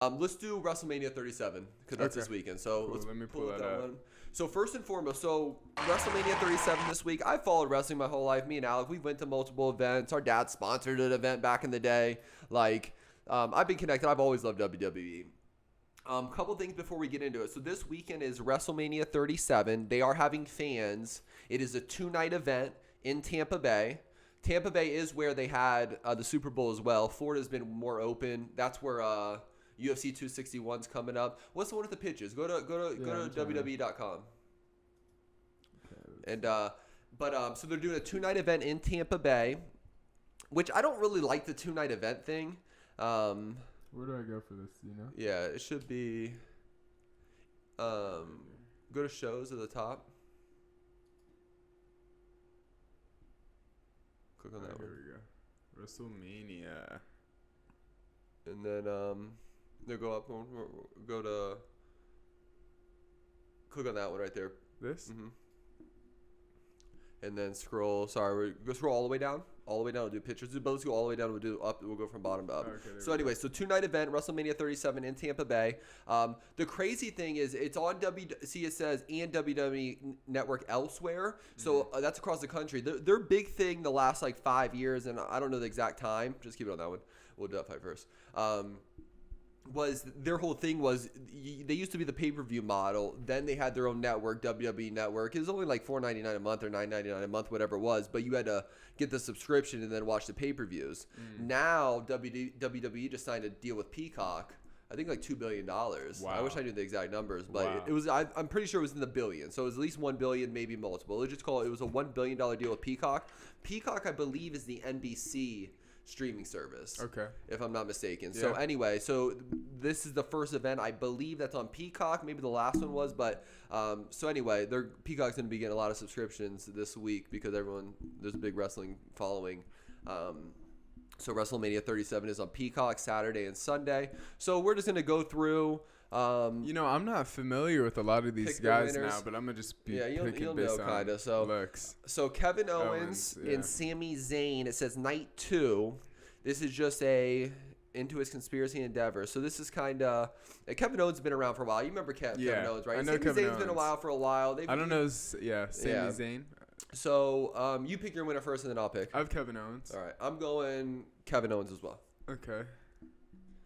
Let's do WrestleMania 37 because that's this weekend. So Cool, let's let me pull that up. one. So first and foremost, WrestleMania 37 this week. I followed wrestling my whole life. Me and Alec, we went to multiple events. Our dad sponsored an event back in the day. I've been connected. I've always loved WWE. Couple things before we get into it. So this weekend is WrestleMania 37. They are having fans. It is a 2-night event in Tampa Bay. Tampa Bay is where they had the Super Bowl as well. Florida's been more open. That's where UFC 261's coming up. What's the one with the pitches? Go to WWE.com. Okay, so they're doing a 2-night event in Tampa Bay, which I don't really like the 2-night event thing. Where do I go for this? You know? Yeah, it should be. Go to shows at the top. Click on that one. Here we go. WrestleMania. And then go up. Go to. Click on that one right there. This? Mm-hmm. And then scroll. Go scroll all the way down. All the way down. We'll do pictures. But let's go all the way down. We'll do up. We'll go from bottom to up. Okay, so anyway, so 2-night event, WrestleMania 37 in Tampa Bay. The crazy thing is, it's on it says and WWE Network elsewhere. So that's across the country. Their big thing the last 5 years, and I don't know the exact time. Just keep it on that one. We'll do that fight first. Was their whole thing was they used to be the pay-per-view model. Then they had their own network, WWE Network. It was only like $4.99 a month or $9.99 a month, whatever it was. But you had to get the subscription and then watch the pay-per-views. Now WWE just signed a deal with Peacock. I think like $2 billion. Wow. I wish I knew the exact numbers, but it was. I'm pretty sure it was in the billions. So it was at least $1 billion, maybe multiple. Let's just call it was a $1 billion deal with Peacock. Peacock, I believe, is the NBC streaming service. Okay. If I'm not mistaken. Yeah. So anyway, this is the first event. I believe that's on Peacock. Maybe the last one was, but so anyway, Peacock's going to be getting a lot of subscriptions this week because there's a big wrestling following. So WrestleMania 37 is on Peacock Saturday and Sunday. So we're just going to go through. I'm not familiar with a lot of these guys now, but I'm gonna just be picking based on looks. So Kevin Owens and Sami Zayn. It says night 2. This is just into his conspiracy endeavor. So this is kind of Kevin Owens has been around for a while. You remember Kevin Owens, right? I know Sami Kevin Zayn's Owens. been a while for a while. I don't know. Sami Zayn. So you pick your winner first, and then I'll pick. I have Kevin Owens. All right, I'm going Kevin Owens as well. Okay.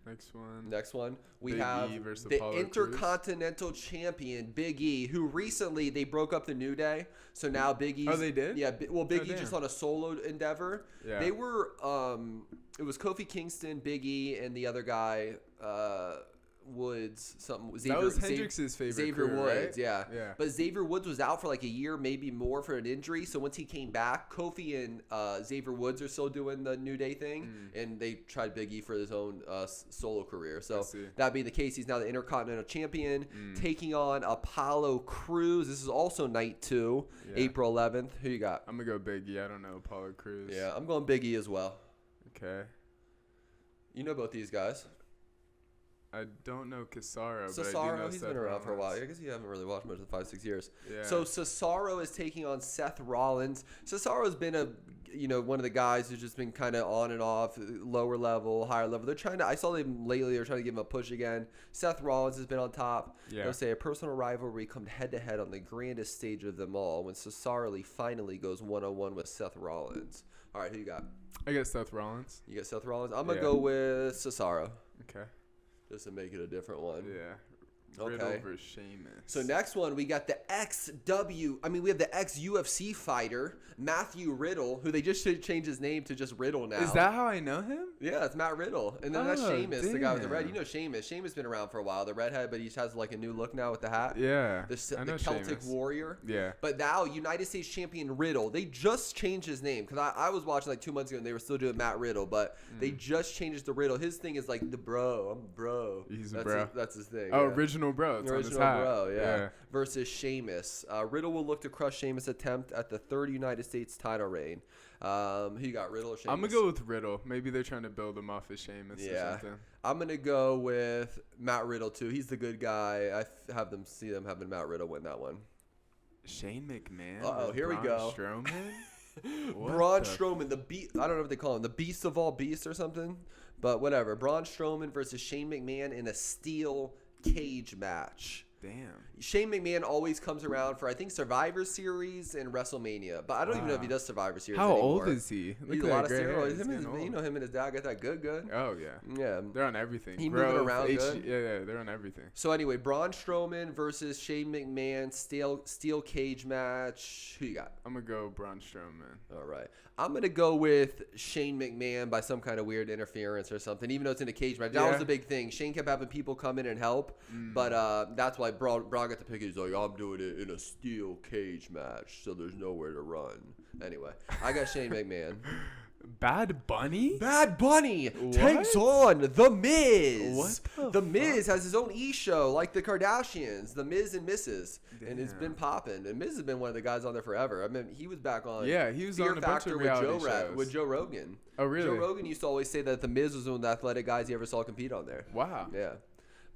Next one. We have the Intercontinental Champion, Big E, who recently they broke up the New Day. So now Big E. Oh, they did? Yeah. Well, Big E just on a solo endeavor. Yeah. They were, it was Kofi Kingston, Big E, and the other guy, Woods, that was Hendrix's favorite Xavier crew, Woods, right? Yeah. But Xavier Woods was out for like a year, maybe more, for an injury. So once he came back, Kofi and Xavier Woods are still doing the New Day thing, and they tried Big E for his own solo career. So that being the case, he's now the Intercontinental Champion, taking on Apollo Crews. This is also night 2, April 11th. Who you got? I'm gonna go Big E. I don't know Apollo Crews. Yeah, I'm going Big E as well. Okay. You know both these guys. I don't know Cesaro, but Cesaro, I do know he's Seth been around Rollins. for a while. I guess you haven't really watched much of the 5-6 years. Yeah. So Cesaro is taking on Seth Rollins. Cesaro's been one of the guys who's just been kind of on and off, lower level, higher level. They're trying to. I saw them lately. They're trying to give him a push again. Seth Rollins has been on top. Yeah. They'll say a personal rivalry come head to head on the grandest stage of them all when Cesaro finally goes 1-on-1 with Seth Rollins. All right, who you got? I got Seth Rollins. You got Seth Rollins. I'm gonna go with Cesaro. Okay. Just to make it a different one. Yeah. Riddle versus Sheamus. So next one, we got the we have the ex-UFC fighter, Matthew Riddle, who they just should change his name to just Riddle now. Is that how I know him? Yeah, it's Matt Riddle. And then that's Sheamus, the guy with the red. You know Sheamus. Sheamus been around for a while, the redhead, but he has like a new look now with the hat. Yeah. The Celtic Sheamus. Warrior. Yeah. But now, United States champion Riddle, they just changed his name. Because I was watching like 2 months ago, and they were still doing Matt Riddle, but they just changed the Riddle. His thing is like the bro. I'm bro. He's a bro. That's his thing. Oh, original bro. It's original bro, yeah. Versus Sheamus. Riddle will look to crush Sheamus' attempt at the third United States title reign. Who you got, Riddle or Sheamus? I'm going to go with Riddle. Maybe they're trying to build him off as Sheamus or something. I'm going to go with Matt Riddle, too. He's the good guy. I have them having Matt Riddle win that one. Shane McMahon? Uh-oh, here we go. Strowman? Braun Strowman, the beast. I don't know what they call him, the beast of all beasts or something. But whatever. Braun Strowman versus Shane McMahon in a steel cage match. Damn. Shane McMahon always comes around for, I think, Survivor Series and WrestleMania. But I don't even know if he does Survivor Series anymore. How old is he? He's a lot of steroids. You know, him and his dad got that good. Oh, yeah. Yeah. They're on everything. He moving around good. Yeah, they're on everything. So, anyway, Braun Strowman versus Shane McMahon, steel cage match. Who you got? I'm going to go Braun Strowman. All right. I'm going to go with Shane McMahon by some kind of weird interference or something, even though it's in a cage match. That was the big thing. Shane kept having people come in and help, but that's why Braun got to pick it. He's like, I'm doing it in a steel cage match, so there's nowhere to run. Anyway, I got Shane McMahon. Bad Bunny? Bad Bunny takes on The Miz. The Miz has his own E-show like the Kardashians, The Miz and Mrs. Damn. And it's been popping. And Miz has been one of the guys on there forever. I mean, he was back on he was on a bunch of reality shows. With Joe Rogan. Oh, really? Joe Rogan used to always say that The Miz was one of the athletic guys he ever saw compete on there. Wow. Yeah.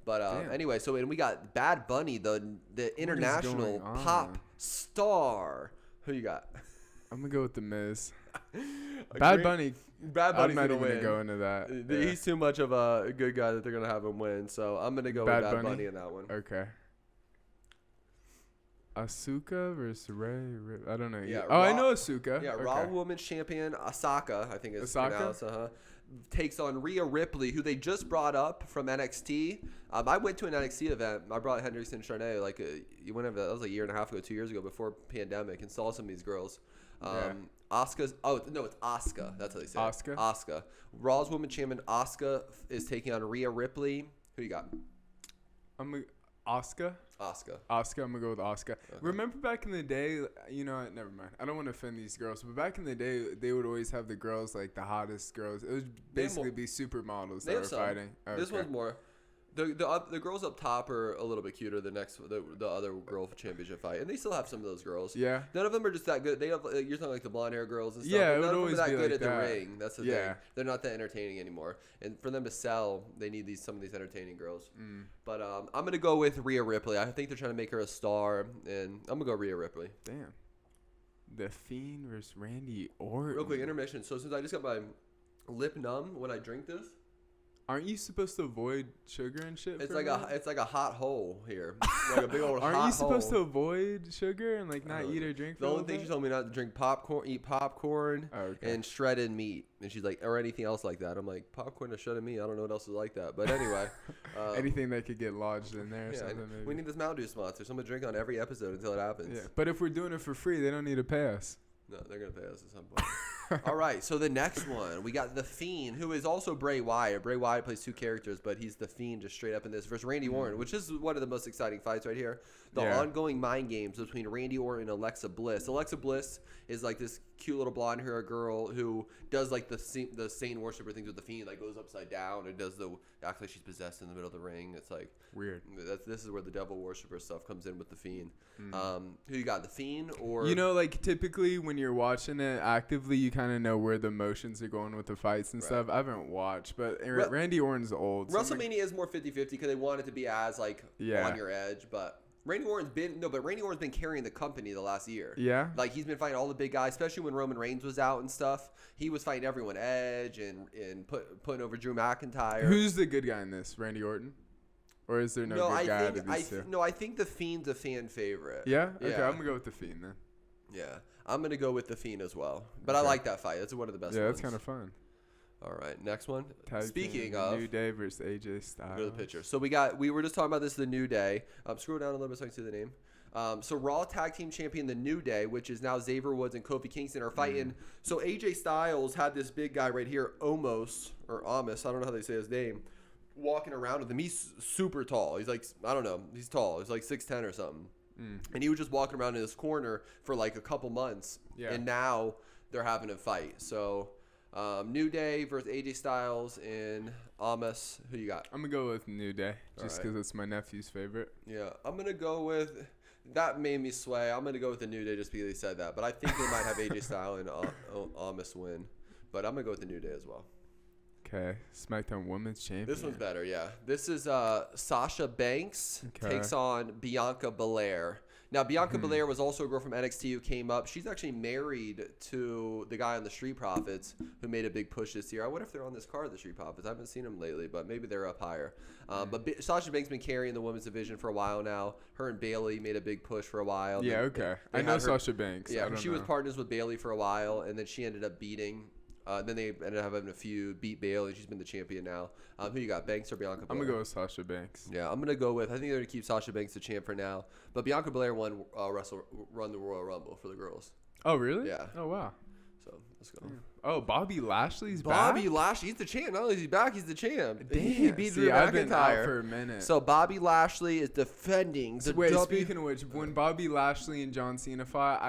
But anyway, so and we got Bad Bunny, the international pop star. Who you got? I'm going to go with The Miz. Bad Bunny's I'm not even going to go into that. He's too much of a good guy that they're going to have him win. So I'm going to go with Bad Bunny in that one. Okay. Asuka versus Ray. I don't know. Yeah, I know Asuka. Yeah, Raw Women's Champion Asuka, I think it's pronounced. Takes on Rhea Ripley, who they just brought up from NXT. I went to an NXT event. I brought Hendricks and Charnay that was a year and a half ago, 2 years ago, before pandemic, and saw some of these girls. Asuka's. Oh no, it's Asuka. That's how they say it. Asuka. Raw's Women's Champion Asuka is taking on Rhea Ripley. Who you got? Asuka. I'm gonna go with Asuka. Okay. Remember back in the day, you know, never mind. I don't want to offend these girls, but back in the day, they would always have the girls like the hottest girls. It would basically be supermodels that were fighting. Okay. This one's more. The girls up top are a little bit cuter than the other girl championship fight, and they still have some of those girls. Yeah. None of them are just that good. They have you're talking like the blonde hair girls and stuff. Yeah, none it would always of them are that be good like at that. the ring. That's the thing. They're not that entertaining anymore, and for them to sell, they need some of these entertaining girls. But I'm gonna go with Rhea Ripley. I think they're trying to make her a star, and I'm gonna go Rhea Ripley. Damn. The Fiend versus Randy Orton. Real quick intermission. So since I just got my lip numb when I drink this. Aren't you supposed to avoid sugar and shit? It's like a hot hole here, like a big old hot hole. Aren't you supposed to avoid sugar and like not eat or drink? The only thing she told me not to drink eat popcorn, and shredded meat. And she's like, or anything else like that. I'm like, popcorn or shredded meat? I don't know what else is like that. But anyway, anything that could get lodged in there or something. Maybe. We need this Mountain Dew sponsor. Someone drink on every episode until it happens. Yeah, but if we're doing it for free, they don't need to pay us. No, they're gonna pay us at some point. All right, so the next one, we got The Fiend, who is also Bray Wyatt. Bray Wyatt plays two characters, but he's The Fiend just straight up in this, versus Randy Orton, which is one of the most exciting fights right here. The ongoing mind games between Randy Orton and Alexa Bliss. Alexa Bliss is like this cute little blonde hair girl who does like the Satan worshiper things with The Fiend, like goes upside down and acts like she's possessed in the middle of the ring. It's like weird. This is where the devil worshiper stuff comes in with The Fiend. Who you got, The Fiend or like typically when you're watching it actively, you kind of know where the motions are going with the fights and stuff. I haven't watched, but Randy Orton's old. WrestleMania is more 50-50 because they want it to be as on your edge, but. Randy Orton's been carrying the company the last year. Yeah. Like, he's been fighting all the big guys, especially when Roman Reigns was out and stuff. He was fighting everyone, Edge, and putting over Drew McIntyre. Who's the good guy in this? Randy Orton? Or is there no good guy to these two? No, I think The Fiend's a fan favorite. Yeah? Okay, I'm going to go with The Fiend then. Yeah. I'm going to go with The Fiend as well. But I like that fight. That's one of the best ones. Yeah, that's kind of fun. All right, next one. Speaking of New Day versus AJ Styles. Go to the picture. So we were just talking about this, the New Day. Scroll down a little bit so I can see the name. So Raw Tag Team Champion, the New Day, which is now Xavier Woods and Kofi Kingston, are fighting. So AJ Styles had this big guy right here, Amos, I don't know how they say his name, walking around with him. He's super tall. He's like, I don't know. He's tall. He's like 6'10" or something. And he was just walking around in this corner for like a couple months. Yeah. And now they're having a fight. So... New Day versus AJ Styles and Amos. Who you got? I'm going to go with New Day just because it's my nephew's favorite. Yeah, I'm going to go with... That made me sway. I'm going to go with the New Day just because he said that. But I think they might have AJ Styles and Amos win. But I'm going to go with the New Day as well. Okay. SmackDown Women's Champion. This one's better, yeah. This is Sasha Banks takes on Bianca Belair. Now, Bianca Belair was also a girl from NXT who came up. She's actually married to the guy on the Street Profits who made a big push this year. I wonder if they're on this card, the Street Profits. I haven't seen them lately, but maybe they're up higher. But Sasha Banks been carrying the women's division for a while now. Her and Bayley made a big push for a while. Yeah, okay. I know Sasha Banks. Yeah, she was partners with Bayley for a while, and then she ended up beating. Then they ended up having a feud, beat Bayley. She's been the champion now. Who you got, Banks or Bianca Belair? I'm going to go with Sasha Banks. Yeah, I'm going to go with, I think they're going to keep Sasha Banks the champ for now. But Bianca Belair run the Royal Rumble for the girls. Oh, really? Yeah. Oh, wow. So, let's go. Yeah. Oh, Bobby Lashley's back? Bobby Lashley, he's the champ. Not only is he back, he's the champ. Damn. He beat Drew McIntyre. I've been out for a minute. So, Bobby Lashley is defending the speaking of which, when Bobby Lashley and John Cena fought,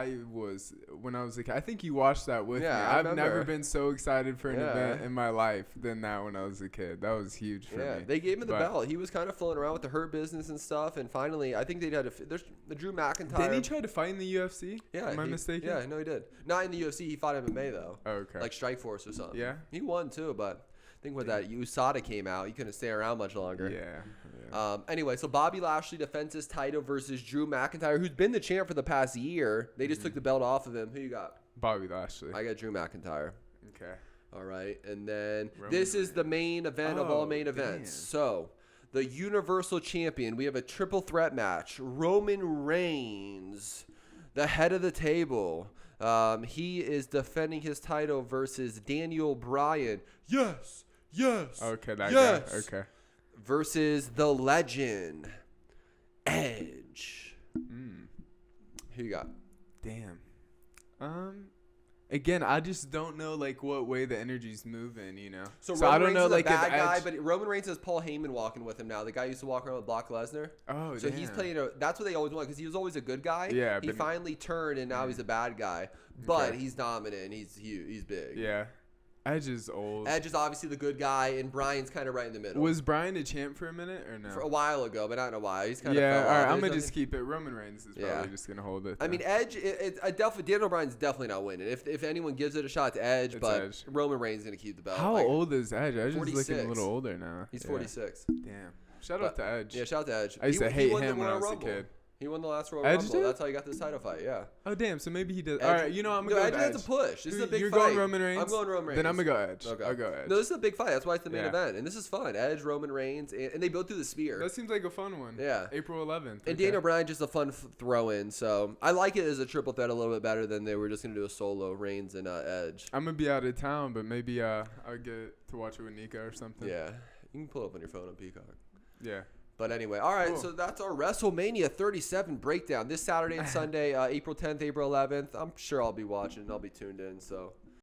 when I was a kid, I think you watched that with me. I've never been so excited for an event in my life than that when I was a kid. That was huge for me. Yeah, they gave him the belt. He was kind of floating around with the Hurt Business and stuff, and finally, I think they had there's the Drew McIntyre. Didn't he try to fight in the UFC? Yeah. Am I mistaken? Yeah, no, he did. Not in the UFC. He fought MMA, though. Oh, okay. Like Strikeforce or something. Yeah. He won, too, but I think when that USADA came out, he couldn't stay around much longer. Yeah. Anyway, so Bobby Lashley defends his title versus Drew McIntyre, who's been the champ for the past year. They just took the belt off of him. Who you got? Bobby Lashley. I got Drew McIntyre. Okay. All right. And then this is the main event of all main events. So the Universal Champion, we have a triple threat match. Roman Reigns, the head of the table. He is defending his title versus Daniel Bryan. Yes. Okay, that guy. Okay. Versus the legend, Edge. Who you got? Damn. Again, I just don't know like what way the energy's moving, you know. So Roman I don't Reigns know is like a bad guy, but Roman Reigns has Paul Heyman walking with him now. The guy used to walk around with Brock Lesnar. Oh, so he's playing. That's what they always want because he was always a good guy. Yeah, he finally turned and now he's a bad guy. But he's dominant. And he's huge. He's big. Yeah. Edge is old. Edge is obviously the good guy, and Bryan's kind of right in the middle. Was Bryan a champ for a minute or no? For a while ago, but not in a while. He's kind of all right. I'm gonna just keep it. Roman Reigns is probably just gonna hold it. I mean, Edge. Daniel Bryan's definitely not winning. If anyone gives it a shot to Edge, but Edge. Roman Reigns is gonna keep the belt. How old is Edge? Edge 46. is looking a little older now. He's 46. Damn. Shout out to Edge. Yeah, shout out to Edge. I used to hate him when I was a kid. He won the last Royal Edge Rumble. Did? That's how he got this title fight. Yeah. Oh damn! So maybe he did. Edge, all right, I'm gonna go Edge with Edge. has a push. This is a big You're fight. going Roman Reigns. I'm going Roman Reigns. Then I'm gonna go Edge. Okay. I'll go Edge. No, this is a big fight. That's why it's the main event, and this is fun. Edge, Roman Reigns, and they both do the spear. That seems like a fun one. Yeah. April 11th. And Daniel Bryan just a fun throw-in. So I like it as a triple threat a little bit better than they were just gonna do a solo Reigns and Edge. I'm gonna be out of town, but maybe I'll get to watch it with Nika or something. Yeah, you can pull up on your phone on Peacock. Yeah. But anyway, all right, so that's our WrestleMania 37 breakdown. This Saturday and Sunday, April 10th, April 11th. I'm sure I'll be watching. I'll be tuned in. So